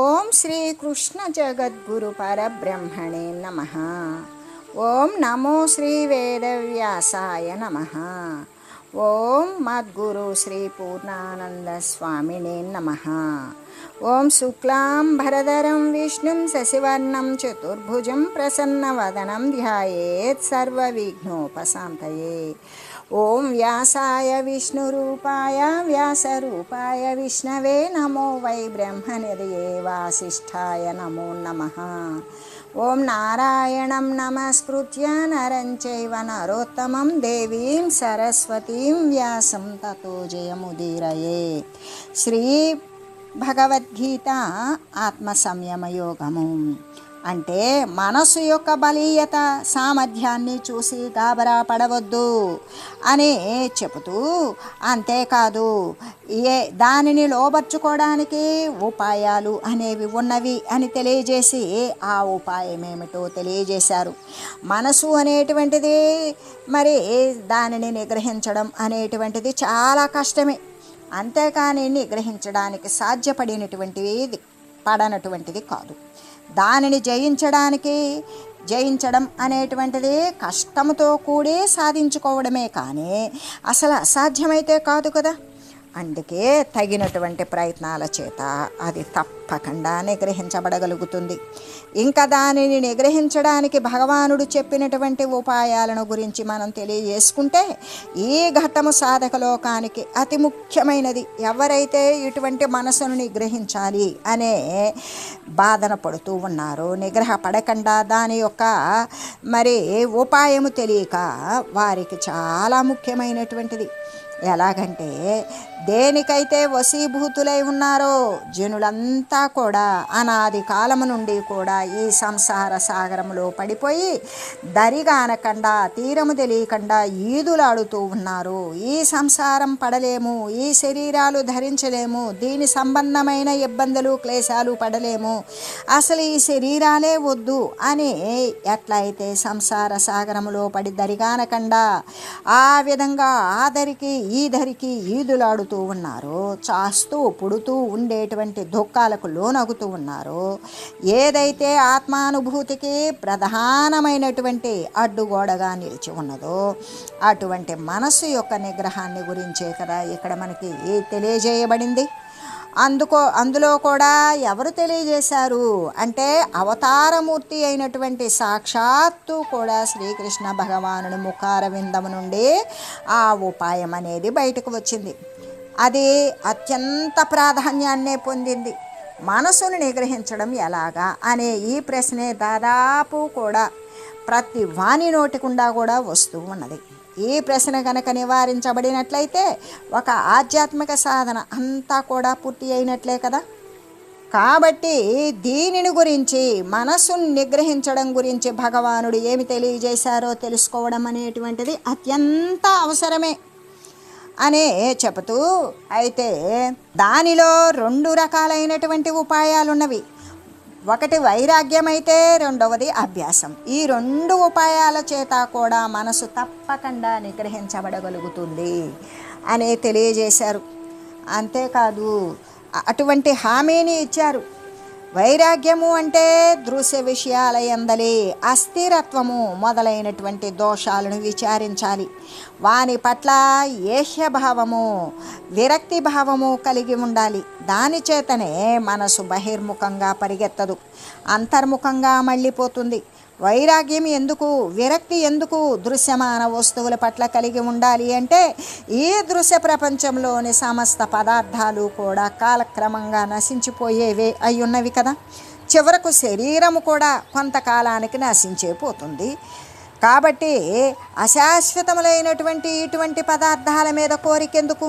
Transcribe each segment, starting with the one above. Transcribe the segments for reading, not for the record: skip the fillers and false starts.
ఓం శ్రీ కృష్ణ జగద్గురు పరబ్రహ్మణే నమః. ఓం నమో శ్రీ వేదవ్యాసాయ నమః. ఓం మద్గురు శ్రీ పూర్ణానంద స్వామినే నమః. ఓం శుక్లాం భరధరం విష్ణుం శశివర్ణం చతుర్భుజం ప్రసన్నవదనం ధ్యాయేత్ సర్వవిఘ్నోపశాంతయే. ఓం వ్యాసాయ విష్ణురూపాయ వ్యాసరూపాయ విష్ణవే నమో వై బ్రహ్మనిధయే వాసిష్ఠాయ నమో నమః. ఓం నారాయణం నమస్కృత్య నరం చైవ నరోత్తమం దేవీం సరస్వతీం వ్యాసం తతో జయముదీరయేత్. శ్రీ భగవద్గీత ఆత్మ సంయమ యోగము అంటే మనసు యొక్క బలీయత సామర్థ్యాన్ని చూసి గాబరా పడవద్దు అని చెబుతూ, అంతేకాదు దానిని లోబర్చుకోవడానికి ఉపాయాలు అనేవి ఉన్నవి అని తెలియజేసి ఆ ఉపాయం ఏమిటో తెలియజేశారు. మనసు అనేటువంటిది మరి దానిని నిగ్రహించడం అనేటువంటిది చాలా కష్టమే. అంతేకాని నిగ్రహించడానికి పడనటువంటిది కాదు. దానిని జయించడం అనేటువంటిది కష్టంతో కూడి సాధించుకోవడమే కానీ అసలు అసాధ్యమైతే కాదు కదా. అందుకే తగినటువంటి ప్రయత్నాల చేత అది తప్పకుండా నిగ్రహించబడగలుగుతుంది. ఇంకా దానిని నిగ్రహించడానికి భగవానుడు చెప్పినటువంటి ఉపాయాలను గురించి మనం తెలియజేసుకుంటే, ఈ ఘట్టము సాధక లోకానికి అతి ముఖ్యమైనది. ఎవరైతే ఇటువంటి మనసును నిగ్రహించాలి అనే బాధన పడుతూ ఉన్నారో, నిగ్రహ పడకుండా దాని యొక్క మరి ఉపాయము తెలియక వారికి చాలా ముఖ్యమైనటువంటిది. ఎలాగంటే, దేనికైతే వశీభూతులై ఉన్నారో జనులంతా కూడా అనాది కాలము నుండి కూడా ఈ సంసార సాగరంలో పడిపోయి దరిగానకుండా తీరము తెలియకుండా ఈదులాడుతూ ఉన్నారు. ఈ సంసారం పడలేము, ఈ శరీరాలు ధరించలేము, దీని సంబంధమైన ఇబ్బందులు క్లేశాలు పడలేము, అసలు ఈ శరీరాలే వద్దు అని ఎట్లయితే సంసార సాగరంలో పడి దరిగానకుండా ఆ విధంగా ఆ దరికి ఈ ధరికి ఈదులాడుతూ ఉన్నారో, చాస్తూ పుడుతూ ఉండేటువంటి దుఃఖాలకు లోనగుతూ ఉన్నారో, ఏదైతే ఆత్మానుభూతికి ప్రధానమైనటువంటి అడ్డుగోడగా నిలిచి ఉన్నదో అటువంటి మనస్సు యొక్క నిగ్రహాన్ని గురించే కదా ఇక్కడ మనకి తెలియజేయబడింది. అందులో కూడా ఎవరు తెలియజేశారు అంటే, అవతారమూర్తి అయినటువంటి సాక్షాత్తు కూడా శ్రీకృష్ణ భగవానుని ముఖార విందము నుండి ఆ ఉపాయం అనేది బయటకు వచ్చింది. అది అత్యంత ప్రాధాన్యాన్నే పొందింది. మనసును నిగ్రహించడం ఎలాగా అనే ఈ ప్రశ్నే దాదాపు కూడా ప్రతి వాణి నోటికుండా కూడా వస్తూ ఉన్నది. ఈ ప్రశ్న కనుక నివారించబడినట్లయితే ఒక ఆధ్యాత్మిక సాధన అంతా కూడా పూర్తి అయినట్లే కదా. కాబట్టి దీనిని గురించి, మనసును నిగ్రహించడం గురించి భగవానుడు ఏమి తెలియజేశారో తెలుసుకోవడం అనేటువంటిది అత్యంత అవసరమే అనే చెబుతూ, అయితే దానిలో 2 రకాలైనటువంటి ఉపాయాలున్నవి. ఒకటి వైరాగ్యం అయితే రెండవది అభ్యాసం. ఈ 2 ఉపాయాల చేత కూడా మనసు తప్పకుండా నిగ్రహించబడగలుగుతుంది అని తెలియజేశారు. అంతేకాదు అటువంటి హామీని ఇచ్చారు. వైరాగ్యము అంటే దృశ్య విషయాల యందలి అస్థిరత్వము మొదలైనటువంటి దోషాలను విచారించాలి. వాని పట్ల ఏహ్యభావము విరక్తి భావము కలిగి ఉండాలి. దాని చేతనే మనసు బహిర్ముఖంగా పరిగెత్తదు, అంతర్ముఖంగా మళ్ళీపోతుంది. వైరాగ్యం ఎందుకు, విరక్తి ఎందుకు దృశ్యమాన వస్తువుల పట్ల కలిగి ఉండాలి అంటే, ఈ దృశ్య ప్రపంచంలోని సమస్త పదార్థాలు కూడా కాలక్రమంగా నశించిపోయేవే అయ్యున్నవి కదా. చివరకు శరీరము కూడా కొంతకాలానికి నశించిపోతుంది. కాబట్టి అశాశ్వతములైనటువంటి ఇటువంటి పదార్థాల మీద కోరికెందుకు?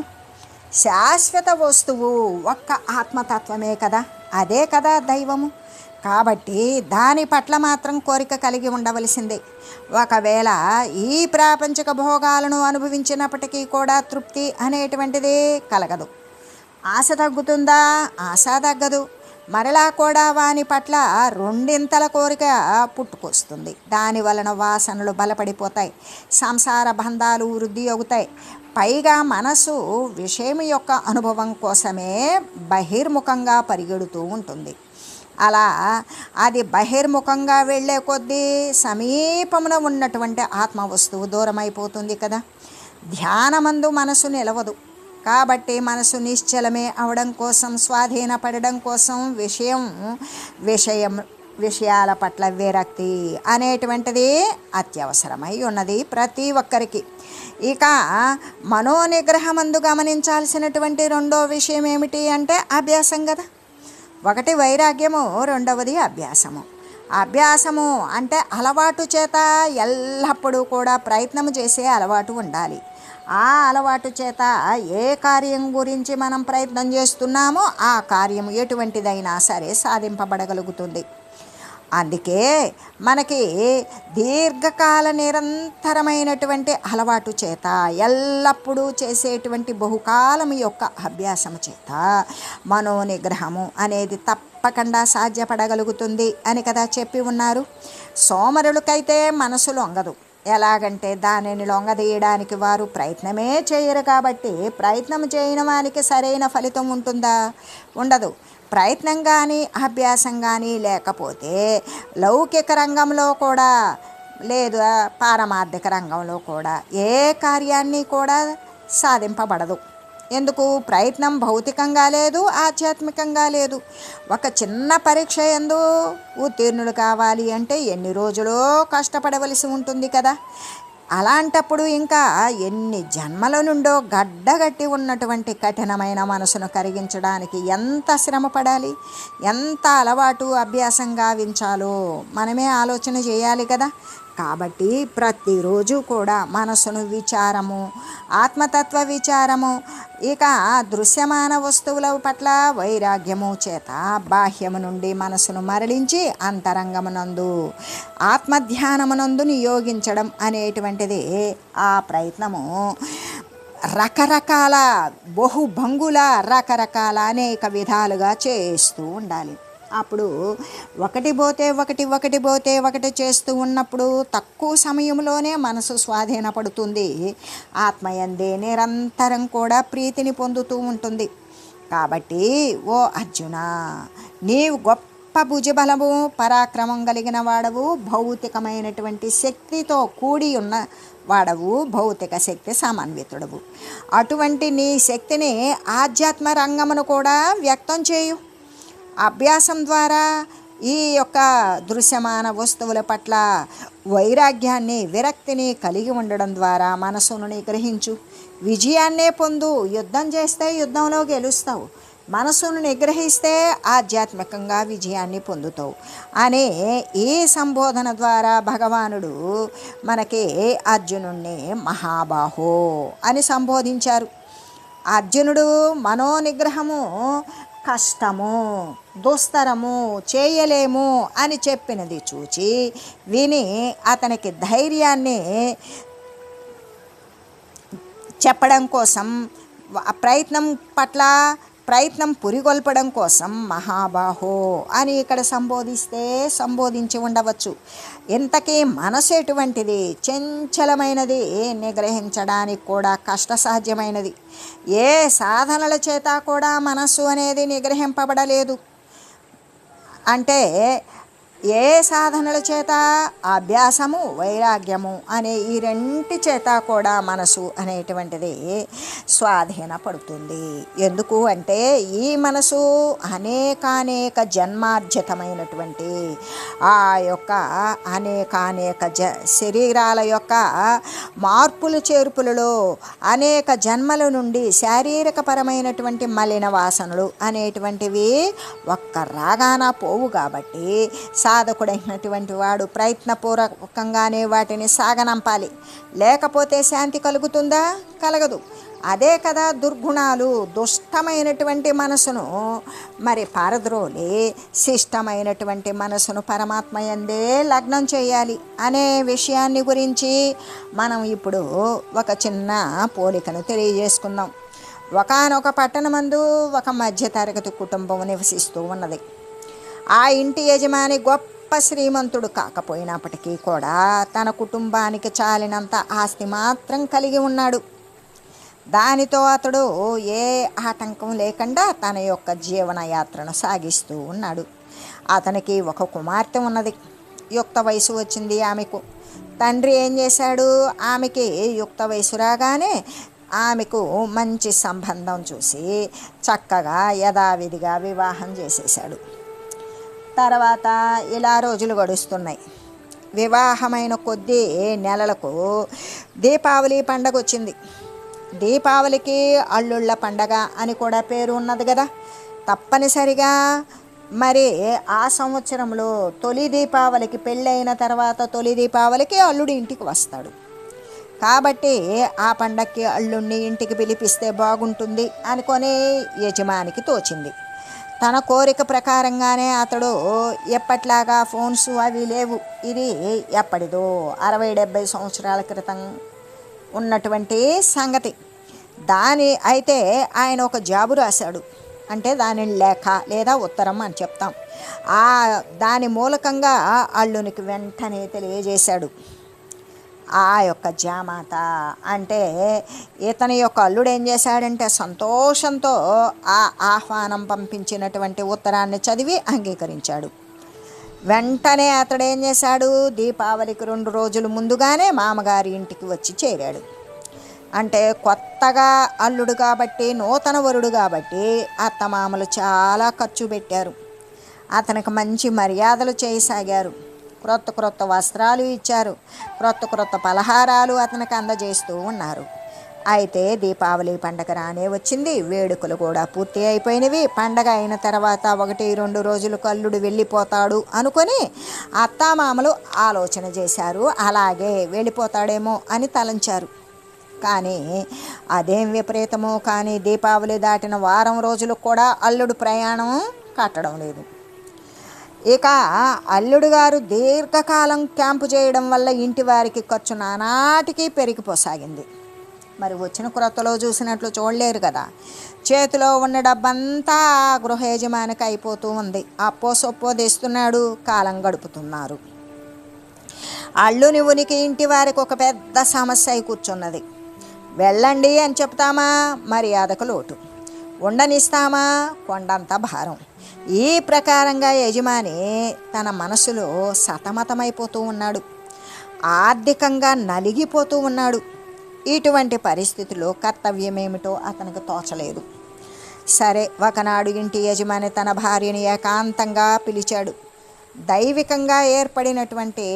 శాశ్వత వస్తువు ఒక్క ఆత్మతత్వమే కదా, అదే కదా దైవము. కాబట్టి దాని పట్ల మాత్రం కోరిక కలిగి ఉండవలసిందే. ఒకవేళ ఈ ప్రాపంచిక భోగాలను అనుభవించినప్పటికీ కూడా తృప్తి అనేటువంటిది కలగదు. ఆశ తగ్గుతుందా? ఆశ తగ్గదు. మరలా కూడా వాని పట్ల 2 కోరిక పుట్టుకొస్తుంది. దాని వలన వాసనలు బలపడిపోతాయి, సంసార బంధాలు వృద్ధి అవుతాయి. పైగా మనసు విషయం యొక్క అనుభవం కోసమే బహిర్ముఖంగా పరిగెడుతూ ఉంటుంది. అలా అది బహిర్ముఖంగా వెళ్ళే కొద్దీ సమీపమున ఉన్నటువంటి ఆత్మ వస్తువు దూరం అయిపోతుంది కదా. ధ్యానమందు మనసు నిలవదు కాబట్టి మనసు నిశ్చలమే అవడం కోసం, స్వాధీనపడడం కోసం విషయాల పట్ల విరక్తి అనేటువంటిది అత్యవసరమై ఉన్నది ప్రతి ఒక్కరికి. ఇక మనోనిగ్రహమందు గమనించాల్సినటువంటి రెండో విషయం ఏమిటి అంటే అభ్యాసం కదా. ఒకటి వైరాగ్యము, రెండవది అభ్యాసము. అభ్యాసము అంటే అలవాటు చేత ఎల్లప్పుడూ కూడా ప్రయత్నం చేసే అలవాటు ఉండాలి. ఆ అలవాటు చేత ఏ కార్యం గురించి మనం ప్రయత్నం చేస్తున్నామో ఆ కార్యం ఎటువంటిదైనా సరే సాధింపబడగలుగుతుంది. అందుకే మనకి దీర్ఘకాల నిరంతరమైనటువంటి అలవాటు చేత ఎల్లప్పుడూ చేసేటువంటి బహుకాలం యొక్క అభ్యాసం చేత మనోనిగ్రహము అనేది తప్పకుండా సాధ్యపడగలుగుతుంది అని కదా చెప్పి ఉన్నారు. సోమరులకైతే మనసు లొంగదు. ఎలాగంటే దానిని లొంగదీయడానికి వారు ప్రయత్నమే చేయరు కాబట్టి ప్రయత్నం చేయని వానికి సరైన ఫలితం ఉంటుందా? ఉండదు. ప్రయత్నం కానీ అభ్యాసం కానీ లేకపోతే లౌకిక రంగంలో కూడా లేదు, పారమార్థిక రంగంలో కూడా ఏ కార్యాన్ని కూడా సాధింపబడదు. ఎందుకు? ప్రయత్నం భౌతికంగా లేదు, ఆధ్యాత్మికంగా లేదు. ఒక చిన్న పరీక్ష యందు ఉత్తీర్ణులు కావాలి అంటే ఎన్ని రోజులో కష్టపడవలసి ఉంటుంది కదా. అలాంటప్పుడు ఇంకా ఎన్ని జన్మల నుండో గడ్డగట్టి ఉన్నటువంటి కఠినమైన మనసును కరిగించడానికి ఎంత శ్రమ పడాలి, ఎంత అలవాటు అభ్యాసం గావించాలో మనమే ఆలోచన చేయాలి కదా. కాబట్టి ప్రతిరోజు కూడా మనసును విచారము, ఆత్మతత్వ విచారము, ఇక దృశ్యమాన వస్తువుల పట్ల వైరాగ్యము చేత బాహ్యము నుండి మనసును మరలించి అంతరంగమునందు ఆత్మధ్యానమునందు నియోగించడం అనేటువంటిది ఆ ప్రయత్నము రకరకాల బహుభంగుల రకరకాల అనేక విధాలుగా చేస్తూ ఉండాలి. అప్పుడు ఒకటి పోతే ఒకటి చేస్తూ ఉన్నప్పుడు తక్కువ సమయంలోనే మనసు స్వాధీనపడుతుంది. ఆత్మయందే నిరంతరం కూడా ప్రీతిని పొందుతూ ఉంటుంది. కాబట్టి ఓ అర్జున, నీవు గొప్ప భుజబలము పరాక్రమం కలిగిన వాడవు, భౌతికమైనటువంటి శక్తితో కూడి ఉన్న వాడవు, భౌతిక శక్తి సమన్వితుడవు. అటువంటి నీ శక్తిని ఆధ్యాత్మ రంగమును కూడా వ్యక్తం చేయు. అభ్యాసం ద్వారా ఈ యొక్క దృశ్యమాన వస్తువుల పట్ల వైరాగ్యాన్ని, విరక్తిని కలిగి ఉండడం ద్వారా మనసును నిగ్రహించు. విజయాన్నే పొందు. యుద్ధం చేస్తే యుద్ధంలో గెలుస్తావు, మనసును నిగ్రహిస్తే ఆధ్యాత్మికంగా విజయాన్ని పొందుతావు అనే ఈ సంబోధన ద్వారా భగవానుడు మనకి అర్జునుణ్ణి మహాబాహో అని సంబోధించారు. అర్జునుడు మనోనిగ్రహము కష్టము, దుస్తరము, చేయలేము అని చెప్పినది చూచి విని అతనికి ధైర్యాన్ని చెప్పడం కోసం, ప్రయత్నం పురిగొల్పడం కోసం మహాబాహో అని ఇక్కడ సంబోధించి ఉండవచ్చు. ఇంతకీ మనసు ఎటువంటిది? చంచలమైనది, నిగ్రహించడానికి కూడా కష్టసాధ్యమైనది. ఏ సాధనల చేత కూడా మనస్సు అనేది నిగ్రహింపబడలేదు. అంటే ఏ సాధనల చేత? అభ్యాసము, వైరాగ్యము అనే ఈ రెంటి చేత కూడా మనసు అనేటువంటిది స్వాధీనపడుతుంది. ఎందుకు అంటే ఈ మనసు అనేక జన్మార్జితమైనటువంటి ఆ యొక్క అనేక శరీరాల యొక్క మార్పులు చేర్పులలో అనేక జన్మల నుండి శారీరకపరమైనటువంటి మలిన వాసనలు అనేటువంటివి ఒక్క రాగాన పోవు. కాబట్టి సాధకుడైనటువంటి వాడు ప్రయత్నపూర్వకంగానే వాటిని సాగనంపాలి. లేకపోతే శాంతి కలుగుతుందా? కలగదు. అదే కదా దుర్గుణాలు, దుష్టమైనటువంటి మనసును మరి పారద్రోలి శిష్టమైనటువంటి మనసును పరమాత్మ యందే లగ్నం చేయాలి అనే విషయాన్ని గురించి మనం ఇప్పుడు ఒక చిన్న పోలికను తెలియజేసుకుందాం. ఒకానొక పట్టణమందు ఒక మధ్యతరగతి కుటుంబం నివసిస్తూ ఉన్నది. ఆ ఇంటి యజమాని గొప్ప శ్రీమంతుడు కాకపోయినప్పటికీ కూడా తన కుటుంబానికి చాలినంత ఆస్తి మాత్రం కలిగి ఉన్నాడు. దానితో అతడు ఏ ఆటంకం లేకుండా తన యొక్క జీవనయాత్రను సాగిస్తూ ఉన్నాడు. అతనికి ఒక కుమార్తె ఉన్నది. యుక్త వయసు వచ్చింది ఆమెకు. తండ్రి ఏం చేశాడు, ఆమెకి యుక్త వయసు రాగానే ఆమెకు మంచి సంబంధం చూసి చక్కగా యథావిధిగా వివాహం చేసేశాడు. తర్వాత ఇలా రోజులు గడుస్తున్నాయి. వివాహమైన కొద్ది నెలలకు దీపావళి పండగ వచ్చింది. దీపావళికి అల్లుళ్ళ పండగ అని కూడా పేరు ఉన్నది కదా. తప్పనిసరిగా మరి ఆ సంవత్సరంలో తొలి దీపావళికి, పెళ్ళైన తర్వాత తొలి దీపావళికి అల్లుడు ఇంటికి వస్తాడు. కాబట్టి ఆ పండగకి అల్లుడిని ఇంటికి పిలిపిస్తే బాగుంటుంది అనుకొని యజమానికి తోచింది. తన కోరిక ప్రకారంగానే అతడు ఎప్పట్లాగా ఫోన్స్ అవి లేవు. ఇది ఎప్పటిదో 60-70 సంవత్సరాల క్రితం ఉన్నటువంటి సంగతి. అయితే ఆయన ఒక జాబు రాశాడు. అంటే దానిని లేఖ లేదా ఉత్తరం అని చెప్తాం. దాని మూలకంగా అల్లునికి వెంటనే తెలియజేశాడు. ఆ యొక్క జామాత అంటే ఇతని యొక్క అల్లుడు ఏం చేశాడంటే సంతోషంతో ఆ ఆహ్వానం పంపించినటువంటి ఉత్తరాన్ని చదివి అంగీకరించాడు. వెంటనే అతడు ఏం చేశాడు, దీపావళికి 2 రోజులు ముందుగానే మామగారి ఇంటికి వచ్చి చేరాడు. అంటే కొత్తగా అల్లుడు కాబట్టి, నూతన వరుడు కాబట్టి అత్తమామలు చాలా ఖర్చు పెట్టారు. అతనికి మంచి మర్యాదలు చేయసాగారు. క్రొత్త వస్త్రాలు ఇచ్చారు. క్రొత్త పలహారాలు అతనికి అందజేస్తూ ఉన్నారు. అయితే దీపావళి పండగ రానే వచ్చింది. వేడుకలు కూడా పూర్తి అయిపోయినవి. పండగ అయిన తర్వాత 1-2 రోజులకు అల్లుడు వెళ్ళిపోతాడు అనుకొని అత్తామామలు ఆలోచన చేశారు. అలాగే వెళ్ళిపోతాడేమో అని తలంచారు. కానీ అదేం విపరీతమో కానీ దీపావళి దాటిన వారం రోజులకు కూడా అల్లుడు ప్రయాణం కట్టడం లేదు. ఇక అల్లుడు గారు దీర్ఘకాలం క్యాంపు చేయడం వల్ల ఇంటి వారికి ఖర్చు నానాటికి పెరిగిపోసాగింది. మరి వచ్చిన క్రొత్తలో చూసినట్లు చూడలేరు కదా. చేతిలో ఉన్న డబ్బంతా గృహ యజమానికి అయిపోతూ ఉంది. అప్పో సొప్పో తెస్తున్నాడు, కాలం గడుపుతున్నారు. అల్లుని ఉనికి ఇంటి వారికి ఒక పెద్ద సమస్య అయి కూర్చున్నది. వెళ్ళండి అని చెప్తామా, మర్యాదకు లోటు. ఉండనిస్తామా, కొండంత భారం. ఈ ప్రకారంగా యజమాని తన మనసులో సతమతమైపోతూ ఉన్నాడు. ఆర్థికంగా నలిగిపోతూ ఉన్నాడు. ఇటువంటి పరిస్థితిలో కర్తవ్యమేమిటో అతనికి తోచలేదు. సరే, ఒకనాడు ఇంటి యజమాని తన భార్యని ఏకాంతంగా పిలిచాడు. దైవికంగా ఏర్పడినటువంటి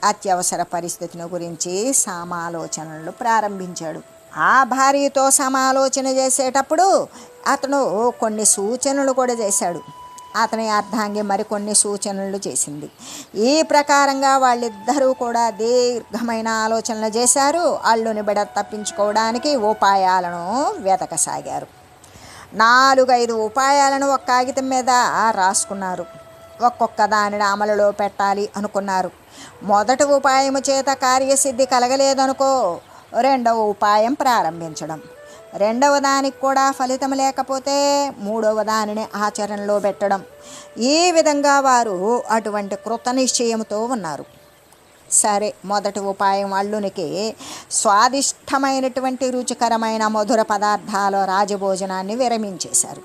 అత్యవసర పరిస్థితిని గురించి సమాలోచనలు ప్రారంభించాడు. ఆ భార్యతో సమాలోచన చేసేటప్పుడు అతను కొన్ని సూచనలు కూడా చేశాడు. అతని అర్ధాంగి మరికొన్ని సూచనలు చేసింది. ఈ ప్రకారంగా వాళ్ళిద్దరూ కూడా దీర్ఘమైన ఆలోచనలు చేశారు. అల్లుని బిడ తప్పించుకోవడానికి ఉపాయాలను వెతకసాగారు. 4-5 ఉపాయాలను ఒక కాగితం మీద రాసుకున్నారు. ఒక్కొక్క దానిని అమలులో పెట్టాలి అనుకున్నారు. మొదటి ఉపాయము చేత కార్యసిద్ధి కలగలేదనుకో, రెండవ ఉపాయం ప్రారంభించడం. రెండవ దానికి కూడా ఫలితం లేకపోతే మూడవ దానిని ఆచరణలో పెట్టడం. ఈ విధంగా వారు అటువంటి కృత నిశ్చయంతో ఉన్నారు. సరే, మొదటి ఉపాయం అల్లునికి స్వాదిష్టమైనటువంటి రుచికరమైన మధుర పదార్థాల రాజభోజనాన్ని విరమించేశారు.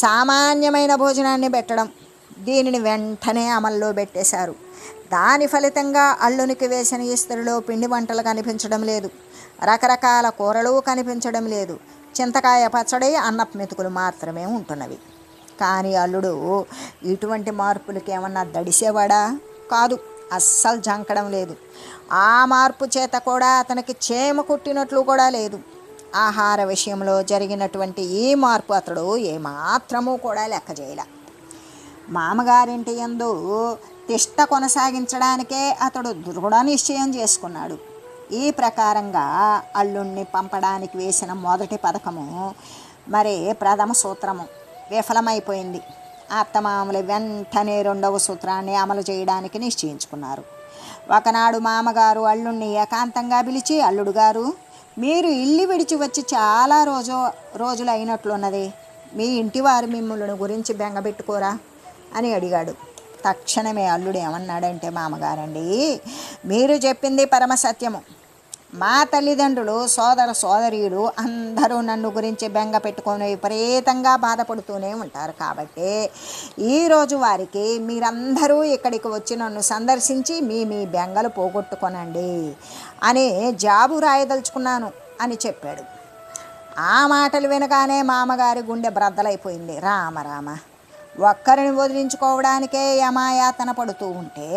సామాన్యమైన భోజనాన్ని పెట్టడం. దీనిని వెంటనే అమల్లో పెట్టేశారు. దాని ఫలితంగా అల్లునికి వేసిన ఇస్తరిలో పిండి వంటలు కనిపించడం లేదు. రకరకాల కూరలు కనిపించడం లేదు. చింతకాయ పచ్చడి, అన్నపు మెతుకులు మాత్రమే ఉంటున్నవి. కానీ అల్లుడు ఇటువంటి మార్పులకి ఏమన్నా దడిసేవాడా? కాదు, అస్సలు జంకడం లేదు. ఆ మార్పు చేత కూడా అతనికి చేమ కుట్టినట్లు కూడా లేదు. ఆహార విషయంలో జరిగినటువంటి ఈ మార్పు అతడు ఏమాత్రమూ కూడా లెక్క చేయలే. మామగారింటి యందు తిష్ట కొనసాగించడానికే అతడు దృఢ నిశ్చయం చేసుకున్నాడు. ఈ ప్రకారంగా అల్లుణ్ణి పంపడానికి వేసిన మొదటి పథకము, మరి ప్రథమ సూత్రము విఫలమైపోయింది. అత్తమామలు వెంటనే రెండవ సూత్రాన్ని అమలు చేయడానికి నిశ్చయించుకున్నారు. ఒకనాడు మామగారు అల్లుణ్ణి ఏకాంతంగా పిలిచి, అల్లుడు గారు, మీరు ఇల్లు విడిచి వచ్చి చాలా రోజులు అయినట్లున్నది. మీ ఇంటివారు మిమ్మల్ని గురించి బెంగబెట్టుకోరా అని అడిగాడు. తక్షణమే అల్లుడు ఏమన్నాడంటే, మామగారండి, మీరు చెప్పింది పరమసత్యము. మా తల్లిదండ్రులు, సోదర సోదరీలు అందరూ నన్ను గురించి బెంగ పెట్టుకొని విపరీతంగా బాధపడుతూనే ఉంటారు. కాబట్టి ఈరోజు వారికి మీరందరూ ఇక్కడికి వచ్చి నన్ను సందర్శించి మీ మీ బెంగలు పోగొట్టుకొనండి అని జాబు రాయదలుచుకున్నాను అని చెప్పాడు. ఆ మాటలు వినగానే మామగారి గుండె బ్రద్దలైపోయింది. రామ ఒక్కరిని వదిలించుకోవడానికే యమాయాతన పడుతూ ఉంటే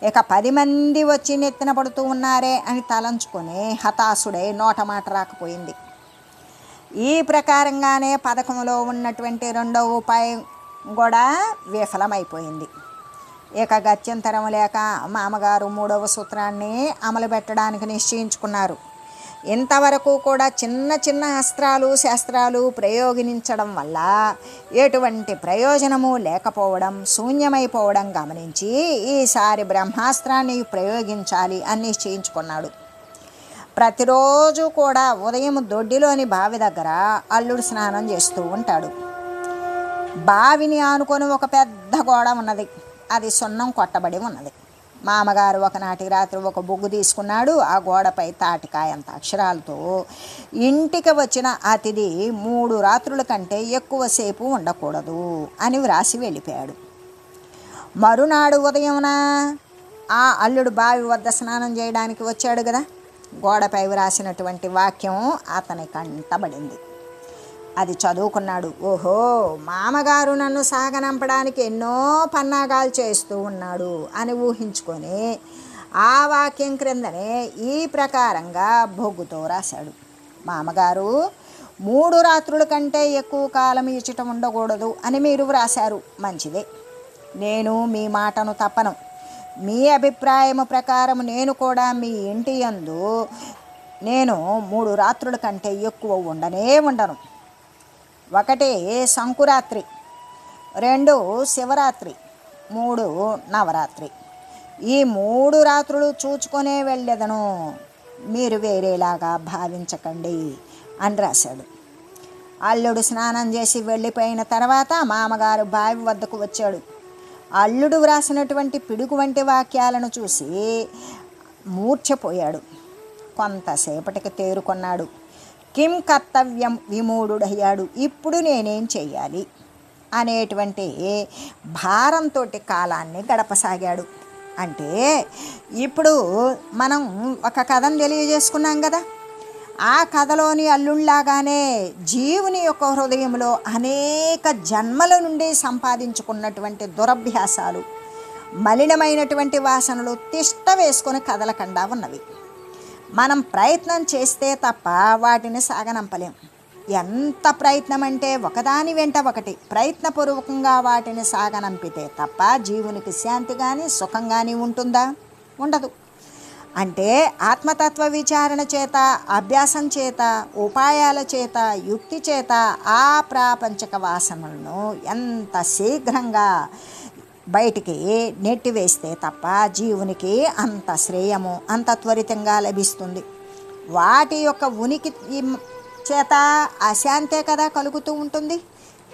ఇక 10 మంది వచ్చి నెత్తిన పడుతూ ఉన్నారే అని తలంచుకొని హతాశుడై నోట మాట రాకపోయింది. ఈ ప్రకారంగానే పథకంలో ఉన్నటువంటి 2వ ఉపాయం కూడా విఫలమైపోయింది. ఇక గత్యంతరం లేక మామగారు 3వ సూత్రాన్ని అమలు పెట్టడానికి నిశ్చయించుకున్నారు. ఇంతవరకు కూడా చిన్న చిన్న అస్త్రాలు శాస్త్రాలు ప్రయోగించడం వల్ల ఎటువంటి ప్రయోజనము లేకపోవడం, శూన్యమైపోవడం గమనించి ఈసారి బ్రహ్మాస్త్రాన్ని ప్రయోగించాలి అని నిశ్చయించుకున్నాడు. ప్రతిరోజు కూడా ఉదయం దొడ్డిలోని బావి దగ్గర అల్లుడు స్నానం చేస్తూ ఉంటాడు. బావిని ఆనుకొని ఒక పెద్ద గోడ ఉన్నది. అది సున్నం కొట్టబడి ఉన్నది. మామగారు ఒకనాటి రాత్రి ఒక బొగ్గు తీసుకున్నాడు. ఆ గోడపై తాటికాయంత అక్షరాలతో ఇంటికి వచ్చిన అతిథి 3 రాత్రుల కంటే ఎక్కువసేపు ఉండకూడదు అని వ్రాసి వెళ్ళిపోయాడు. మరునాడు ఉదయమున ఆ అల్లుడు బావి వద్ద స్నానం చేయడానికి వచ్చాడు కదా. గోడపై వ్రాసినటువంటి వాక్యం అతని కంటబడింది. అది చదువుకున్నాడు. ఓహో, మామగారు నన్ను సాగనంపడానికి ఎన్నో పన్నాగాలు చేస్తూ ఉన్నాడు అని ఊహించుకొని ఆ వాక్యం క్రిందనే ఈ ప్రకారంగా బొగ్గుతో రాశాడు. మామగారు 3 రాత్రుల కంటే ఎక్కువ కాలం ఇచ్చట ఉండకూడదు అని మీరు వ్రాశారు. మంచిదే, నేను మీ మాటను తప్పను. మీ అభిప్రాయము ప్రకారం నేను కూడా మీ ఇంటి యందు నేను 3 రాత్రుల కంటే ఎక్కువ ఉండను. 1 సంకురాత్రి, 2 శివరాత్రి, 3 నవరాత్రి. ఈ 3 రాత్రులు చూచుకొనే వెళ్ళేదను, మీరు వేరేలాగా భావించకండి అని రాశాడు. అల్లుడు స్నానం చేసి వెళ్ళిపోయిన తర్వాత మామగారు బావి వద్దకు వచ్చాడు. అల్లుడు వ్రాసినటువంటి పిడుగు వంటి వాక్యాలను చూసి మూర్ఛపోయాడు. కొంతసేపటికి తేరుకొన్నాడు. కిం కర్తవ్యం విమూఢుడయ్యాడు. ఇప్పుడు నేనేం చెయ్యాలి అనేటువంటి భారంతో కాలాన్ని గడపసాగాడు. అంటే ఇప్పుడు మనం ఒక కథను తెలియజేసుకున్నాం కదా. ఆ కథలోని అల్లుళ్లాగానే జీవుని యొక్క హృదయంలో అనేక జన్మల నుండి సంపాదించుకున్నటువంటి దురభ్యాసాలు, మలినమైనటువంటి వాసనలు తిష్ట వేసుకొని కదలకుండా ఉన్నవి. మనం ప్రయత్నం చేస్తే తప్ప వాటిని సాగనంపలేం. ఎంత ప్రయత్నం అంటే ఒకదాని వెంట ఒకటి ప్రయత్నపూర్వకంగా వాటిని సాగనంపితే తప్ప జీవునికి శాంతి కానీ సుఖం కానీ ఉంటుందా? ఉండదు. అంటే ఆత్మతత్వ విచారణ చేత, అభ్యాసం చేత, ఉపాయాల చేత, యుక్తి చేత ఆ ప్రాపంచక వాసనలను ఎంత శీఘ్రంగా బయటికి నెట్టివేస్తే తప్ప జీవునికి అంత శ్రేయము అంత త్వరితంగా లభిస్తుంది. వాటి యొక్క ఉనికి చేత అశాంతే కదా కలుగుతూ ఉంటుంది.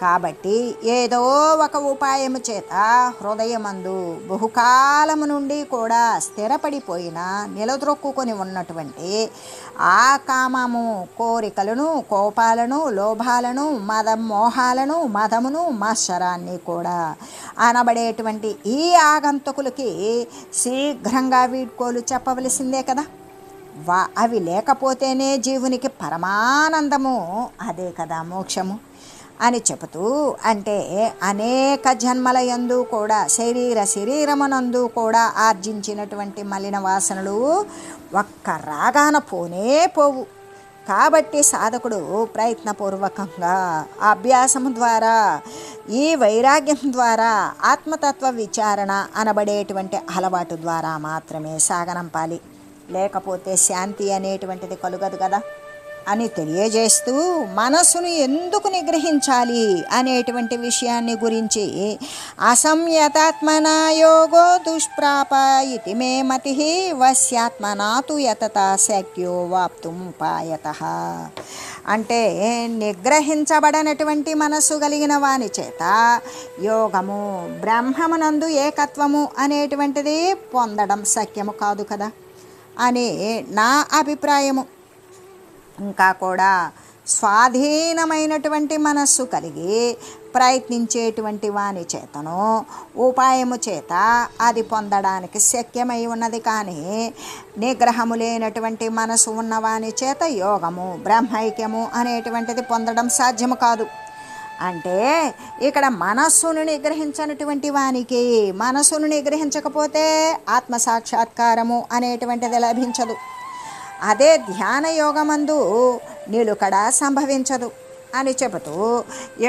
కాబట్టి ఏదో ఒక ఉపాయము చేత హృదయమందు బహుకాలము నుండి కూడా స్థిరపడిపోయిన నిలద్రొక్కుకొని ఉన్నటువంటి ఆ కామము, కోరికలను, కోపాలను, లోభాలను, మోహాలను, మదమును, మత్సరాన్ని కూడా అనబడేటువంటి ఈ ఆగంతుకులకి శీఘ్రంగా వీడ్కోలు చెప్పవలసిందే కదా. అవి లేకపోతేనే జీవునికి పరమానందము, అదే కదా మోక్షము అని చెబుతూ, అంటే అనేక జన్మల యందు కూడా శరీరమునందు కూడా ఆర్జించినటువంటి మలిన వాసనలు ఒక్క రాగాన పోవు. కాబట్టి సాధకుడు ప్రయత్నపూర్వకంగా అభ్యాసం ద్వారా, ఈ వైరాగ్యం ద్వారా, ఆత్మతత్వ విచారణ అనబడేటువంటి అలవాటు ద్వారా మాత్రమే సాగనంపాలి. లేకపోతే శాంతి అనేటువంటిది కలుగదు కదా అని తెలియజేస్తూ మనసును ఎందుకు నిగ్రహించాలి అనేటువంటి విషయాన్ని గురించి అసంయతాత్మనా యోగో దుష్ప్రాప ఇతి మే మతి వశ్యాత్మనాతు యతత శక్యో వాప్తుముపాయతః. అంటే నిగ్రహించబడనటువంటి మనస్సు కలిగిన వాని చేత యోగము, బ్రహ్మమునందు ఏకత్వము అనేటువంటిది పొందడం శక్యము కాదు కదా. అని నా అభిప్రాయము. ఇంకా కూడా స్వాధీనమైనటువంటి మనస్సు కలిగి ప్రయత్నించేటువంటి వాని చేతను ఉపాయము చేత అది పొందడానికి శక్యమై ఉన్నది. కానీ నిగ్రహము లేనటువంటి మనసు ఉన్నవాని చేత యోగము బ్రహ్మైక్యము అనేటువంటిది పొందడం సాధ్యము కాదు. అంటే ఇక్కడ మనస్సును నిగ్రహించినటువంటి వానికి, మనస్సును నిగ్రహించకపోతే ఆత్మసాక్షాత్కారము అనేటువంటిది లభించదు. అదే ధ్యాన యోగమందు నిలుకడ సంభవించదు అని చెబుతూ,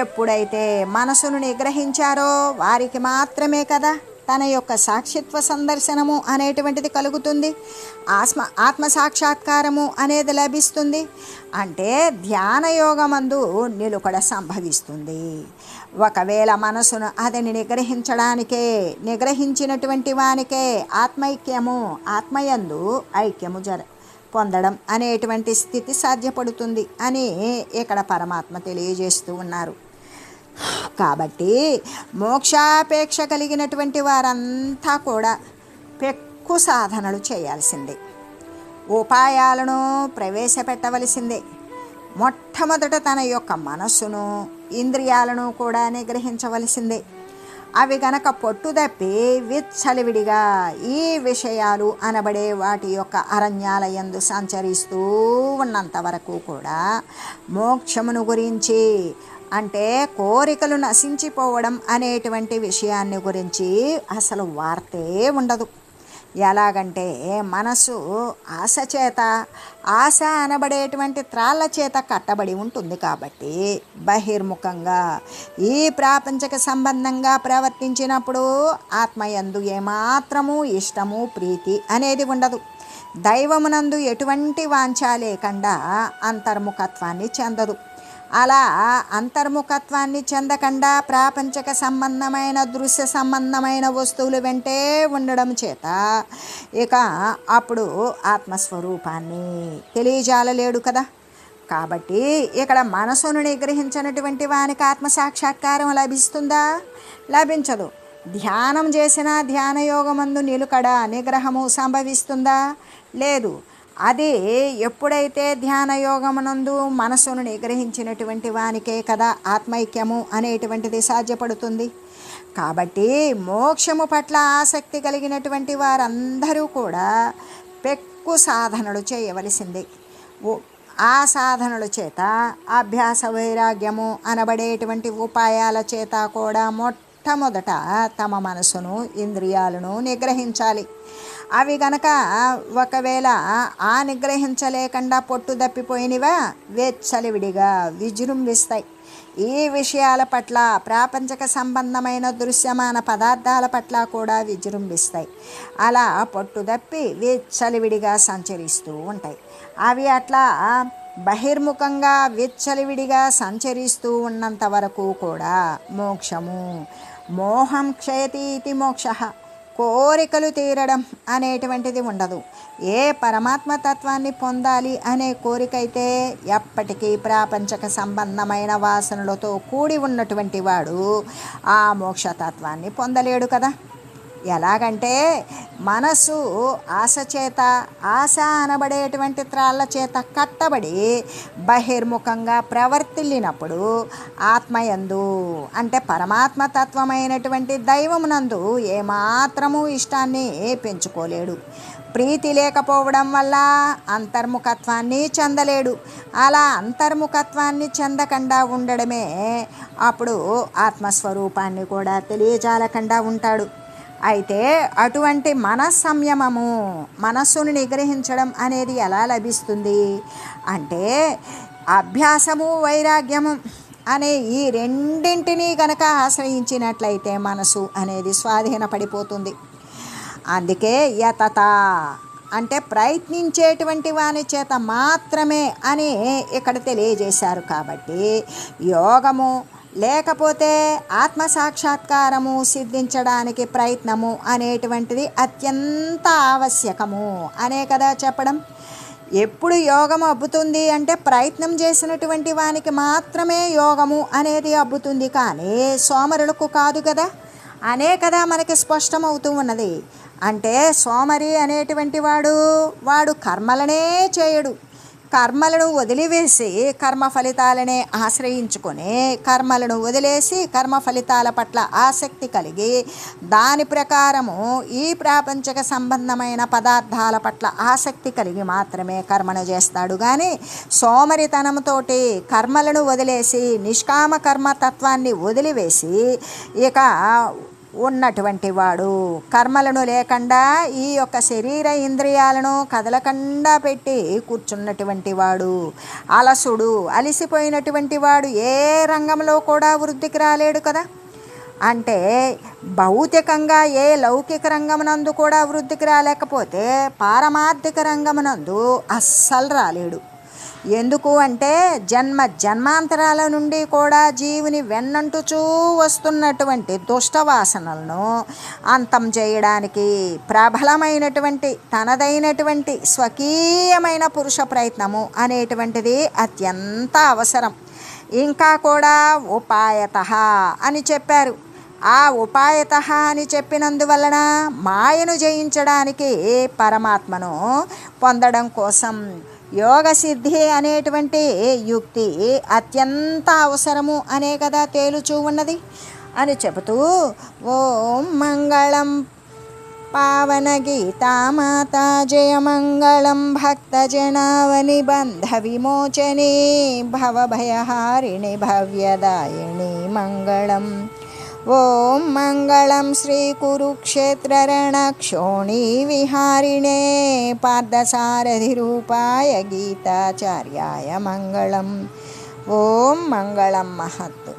ఎప్పుడైతే మనసును నిగ్రహించారో వారికి మాత్రమే కదా తన యొక్క సాక్షిత్వ సందర్శనము అనేటువంటిది కలుగుతుంది, ఆత్మ సాక్షాత్కారము అనేది లభిస్తుంది. అంటే ధ్యాన యోగమందు నిలుకడ సంభవిస్తుంది. ఒకవేళ మనసును అదని నిగ్రహించినటువంటి వానికే ఆత్మయందు ఐక్యము పొందడం అనేటువంటి స్థితి సాధ్యపడుతుంది అని ఇక్కడ పరమాత్మ తెలియజేస్తూ ఉన్నారు. కాబట్టి మోక్షాపేక్ష కలిగినటువంటి వారంతా కూడా పెక్కు సాధనలు చేయాల్సిందే, ఉపాయాలను ప్రవేశపెట్టవలసిందే. మొట్టమొదట తన యొక్క మనస్సును ఇంద్రియాలను కూడా నిగ్రహించవలసిందే. అవి గనక పొట్టుదప్పి విచ్చలివిడిగా ఈ విషయాలు అనబడే వాటి యొక్క అరణ్యాల యందు సంచరిస్తూ ఉన్నంత వరకు కూడా మోక్షమును గురించి, అంటే కోరికలు నశించిపోవడం అనేటువంటి విషయాన్ని గురించి అసలు వార్తే ఉండదు. ఎలాగంటే మనసు ఆశ అనబడేటువంటి త్రాళ్ళ చేత కట్టబడి ఉంటుంది. కాబట్టి బహిర్ముఖంగా ఈ ప్రాపంచక సంబంధంగా ప్రవర్తించినప్పుడు ఆత్మయందు ఏమాత్రము ఇష్టము ప్రీతి అనేది ఉండదు. దైవమునందు ఎటువంటి వాంఛ లేకుండా అంతర్ముఖత్వాన్ని చెందదు. అలా అంతర్ముఖత్వాన్ని చెందకుండా ప్రాపంచక సంబంధమైన దృశ్య సంబంధమైన వస్తువులు వెంటే ఉండడం చేత ఇక అప్పుడు ఆత్మస్వరూపాన్ని తెలియజాలలేడు కదా. కాబట్టి ఇక్కడ మనసును నిగ్రహించినటువంటి వానికి ఆత్మసాక్షాత్కారం లభిస్తుందా? లభించదు. ధ్యానం చేసిన ధ్యానయోగమందు నిలుకడ నిగ్రహము సంభవిస్తుందా? లేదు. అది ఎప్పుడైతే ధ్యానయోగమునందు మనసును నిగ్రహించినటువంటి వానికే కదా ఆత్మైక్యము అనేటువంటిది సాధ్యపడుతుంది. కాబట్టి మోక్షము పట్ల ఆసక్తి కలిగినటువంటి వారందరూ కూడా పెక్కు సాధనలు చేయవలసిందే. ఆ సాధనల చేత అభ్యాస వైరాగ్యము అనబడేటువంటి ఉపాయాల చేత కూడా మొట్టమొదట తమ మనసును ఇంద్రియాలను నిగ్రహించాలి. అవి గనక ఒకవేళ నిగ్రహించలేకుండా పొట్టు దప్పిపోయినవా వెచ్చలివిడిగా విజృంభిస్తాయి. ఈ విషయాల పట్ల ప్రాపంచక సంబంధమైన దృశ్యమాన పదార్థాల పట్ల కూడా విజృంభిస్తాయి. అలా పొట్టుదప్పి విచ్చలివిడిగా సంచరిస్తూ ఉంటాయి. అవి అట్లా బహిర్ముఖంగా విచ్చలివిడిగా సంచరిస్తూ ఉన్నంత వరకు కూడా మోహం క్షయతి ఇది మోక్ష, కోరికలు తీరడం అనేటువంటిది ఉండదు. ఏ పరమాత్మ తత్వాన్ని పొందాలి అనే కోరిక అయితే ఎప్పటికీ ప్రాపంచక సంబంధమైన వాసనలతో కూడి ఉన్నటువంటి వాడు ఆ మోక్షతత్వాన్ని పొందలేడు కదా. ఎలాగంటే మనసు ఆశ అనబడేటువంటి త్రాళ్ళ చేత కట్టబడి బహిర్ముఖంగా ప్రవర్తిల్లినప్పుడు ఆత్మయందు, అంటే పరమాత్మ తత్వమైనటువంటి దైవమునందు ఏమాత్రము ఇష్టాన్ని పెంచుకోలేడు. ప్రీతి లేకపోవడం వల్ల అంతర్ముఖత్వాన్ని చెందలేడు. అలా అంతర్ముఖత్వాన్ని చెందకుండా ఉండడమే అప్పుడు ఆత్మస్వరూపాన్ని కూడా తెలియజాలకుండా ఉంటాడు. అయితే అటువంటి మనస్సంయమము, మనస్సును నిగ్రహించడం అనేది ఎలా లభిస్తుంది అంటే అభ్యాసము వైరాగ్యము అనే ఈ రెండింటినీ గనక ఆశ్రయించినట్లయితే మనసు అనేది స్వాధీనపడిపోతుంది. అందుకే యతత అంటే ప్రయత్నించేటువంటి వాని చేత మాత్రమే అని ఇక్కడ తెలియజేశారు. కాబట్టి యోగము లేకపోతే ఆత్మసాక్షాత్కారము సిద్ధించడానికి ప్రయత్నము అనేటువంటిది అత్యంత ఆవశ్యకము అనే కదా చెప్పడం. ఎప్పుడు యోగము అబ్బుతుంది అంటే ప్రయత్నం చేసినటువంటి వానికి మాత్రమే యోగము అనేది అబ్బుతుంది, కానీ సోమరులకు కాదు కదా అనే కదా మనకి స్పష్టమవుతూ ఉన్నది. అంటే సోమరి అనేటువంటి వాడు కర్మలనే చేయడు. కర్మలను వదిలివేసి కర్మ ఫలితాలనే ఆశ్రయించుకొని కర్మలను వదిలేసి కర్మ ఫలితాల పట్ల ఆసక్తి కలిగి దాని ప్రకారము ఈ ప్రాపంచిక సంబంధమైన పదార్థాల పట్ల ఆసక్తి కలిగి మాత్రమే కర్మను చేస్తాడు. కానీ సోమరితనంతో కర్మలను వదిలేసి నిష్కామ కర్మతత్వాన్ని వదిలివేసి ఇక ఉన్నటువంటి వాడు, కర్మలను లేకుండా ఈ యొక్క శరీర ఇంద్రియాలను కదలకుండా పెట్టి కూర్చున్నటువంటి వాడు, అలసుడు, అలిసిపోయినటువంటి వాడు ఏ రంగంలో కూడా వృద్ధికి రాలేడు కదా. అంటే భౌతికంగా ఏ లౌకిక రంగమునందు కూడా వృద్ధికి రాలేకపోతే పారమార్థిక రంగమునందు అస్సలు రాలేడు. ఎందుకు అంటే జన్మాంతరాల నుండి కూడా జీవుని వెన్నంటుచూ వస్తున్నటువంటి దుష్టవాసనలను అంతం చేయడానికి ప్రబలమైనటువంటి తనదైనటువంటి స్వకీయమైన పురుష ప్రయత్నము అనేటువంటిది అత్యంత అవసరం. ఇంకా కూడా ఉపాయత అని చెప్పారు. ఆ ఉపాయత అని చెప్పినందువలన మాయను జయించడానికి పరమాత్మను పొందడం కోసం యోగ సిద్ధి అనేటువంటి యుక్తి అత్యంత అవసరము అనే కదా తేలుచూ ఉన్నది అని చెబుతూ ఓం మంగళం పావన గీతామాత జయ మంగళం భక్తజనావని బంధ విమోచని భవభయహారిణి భవ్యదాయిని మంగళం. ఓం మంగళం శ్రీ కురుక్షేత్ర రణక్షోణీ విహారిణే పార్థసారథి రూపాయ గీతాచార్యాయ మంగళం. ఓం మంగళం మహత్.